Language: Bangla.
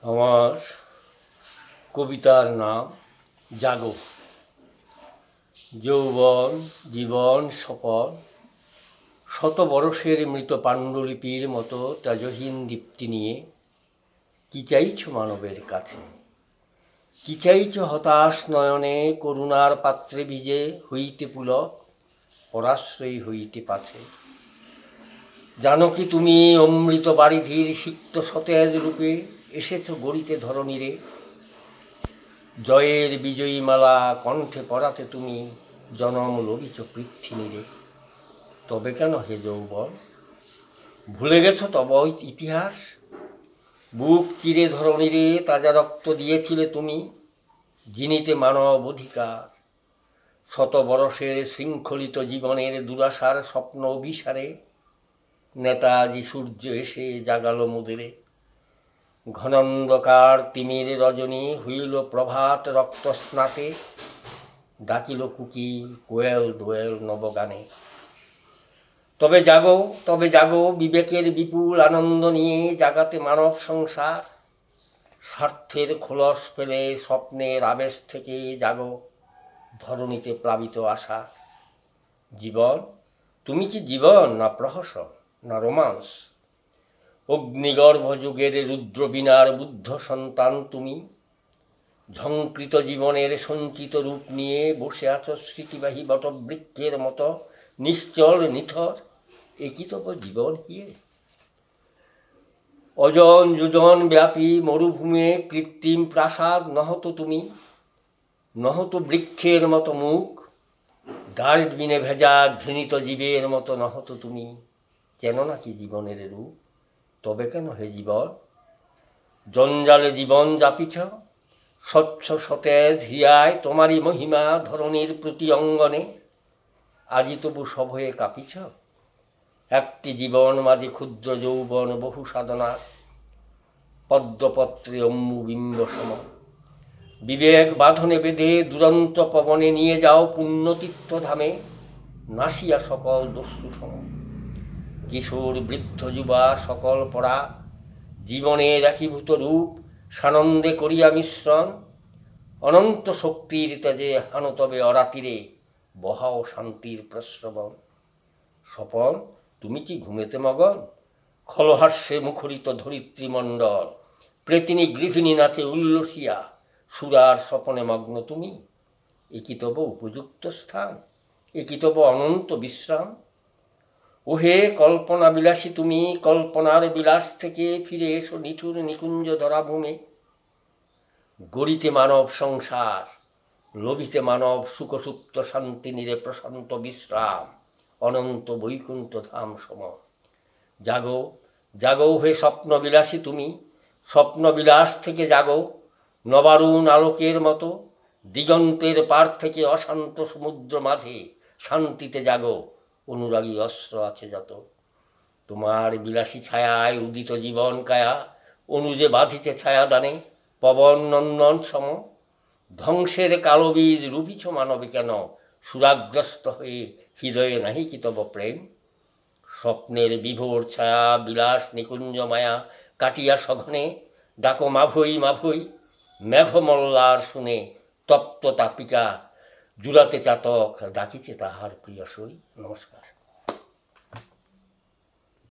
আমার কবিতার নাম জাগো। যৌবন জীবন সফল শত বরষের মৃত পাণ্ডুলিপির মতো তেজহীন দীপ্তি নিয়ে কি চাইছ মানবের কাছে? কি চাইছ হতাশ নয়নে করুণার পাত্রে ভিজে হইতে পুলক পরাশ্রয়ী হইতে পাছে? জানো কি তুমি অমৃত বারিধির সিক্ত সতেজ রূপে এসেছ গড়িতে ধরণীরে? জয়ের বিজয়ী মালা কণ্ঠে পরাতে তুমি জনম লভিছ পৃথিবীরে। তবে কেন হে যৌবন ভুলে গেছ তব ইতিহাস? বুক চিরে ধরণীরে তাজা রক্ত দিয়েছিলে তুমি জিনিতে মানব অধিকার। শত বরষের শৃঙ্খলিত জীবনের দুরাশার স্বপ্ন অভিসারে নেতাজি সূর্য এসে জাগালো মোদেরে। ঘনন্ধকার তিমির রজনী হইল প্রভাত রক্ত স্নাতে, ডাকিল কুকি কোয়েল দোয়েল নবগানে। তবে জাগো বিবেকের বিপুল আনন্দ নিয়ে জাগাতে মানব সংসার। স্বার্থের খোলস ফেলে স্বপ্নের আবেশ থেকে জাগো ধরণীতে প্লাবিত আশা। জীবন, তুমি কি জীবন না প্রহসন না রোমান্স? অগ্নিগর্ভ যুগের রুদ্রবীণার বুদ্ধ সন্তান তুমি। ঝঙ্কৃত জীবনের সঞ্চিত রূপ নিয়ে বসে আছো স্মৃতিবাহী বটবৃক্ষের মতো নিশ্চল নিথর। একই তব জীবন হিয়ে? অজন যোজন ব্যাপী মরুভূমে কৃত্রিম প্রাসাদ নহত তুমি, নহত বৃক্ষের মতো মুখ, ডাস্টবিনে ভেজা ঘৃণিত জীবের মতো নহত তুমি। চেনো নাকি জীবনের রূপ? তবে কেন হে জীবন জঞ্জালে জীবন যাপিছ? স্বচ্ছ সতেজ হিয়ায় তোমারই মহিমা ধরণীর প্রতি অঙ্গনে। আজি তবু সভয়ে কাঁপিছ? একটি জীবন মাঝে ক্ষুদ্র যৌবন বহু সাধনার পদ্মপত্রে অম্বুবিম্ব সম। বিবেক বাঁধনে বেঁধে দুরন্ত পবনে নিয়ে যাও পুণ্যতীর্থ ধামে নাসিয়া সকল দস্যু সম। কিশোর বৃদ্ধ যুবা সকল পড়া জীবনের একীভূত রূপ সানন্দে করিয়া মিশ্রণ। অনন্ত শক্তির তেজে হানো তবে অরাতিরে বহাও শান্তির প্রশ্রবণ। স্বপন, তুমি কি ঘুমেতে মগন? খলহাস্যে মুখরিত ধরিত্রীমণ্ডল প্রেতিনী গৃহিণী নাচে উল্লসিয়া সুরার স্বপনে মগ্ন তুমি। একই তব উপযুক্ত স্থান, একই তব অনন্ত বিশ্রাম। ওহে কল্পনা বিলাসী তুমি, কল্পনার বিলাস থেকে ফিরে এসো নিঠুর নিকুঞ্জ ধরাভূমে। গড়িতে মানব সংসার, লোভিতে মানব সুখসুপ্ত শান্তি নিরে প্রশান্ত বিশ্রাম অনন্ত বৈকুণ্ঠ ধাম সম। জাগো জাগো হে স্বপ্ন বিলাসী তুমি, স্বপ্ন বিলাস থেকে জাগো নবারুণ আলোকের মতো। দিগন্তের পার থেকে অশান্ত সমুদ্র মাঝে শান্তিতে জাগো অনুরাগী অস্ত্র আছে যত। তোমার বিলাসী ছায়ায় উদিত জীবন কায়া অনুজে বাঁধিছে ছায়াদানে পবন নন্দন সম। ধ্বংসের কালো বীজ রুপিছ মানবে কেন সুরাগ্রস্ত হয়ে হৃদয়ে নাহি কি তব প্রেম? স্বপ্নের বিভোর ছায়া বিলাস নিকুঞ্জ মায়া কাটিয়া সঘনে ডাকো মাভৈ মাভৈ। মেঘমল্লার শুনে তপ্ত তাপিকা জুড়াতে চাতক ডাকিছে তাহার প্রিয় সই। নমস্কার।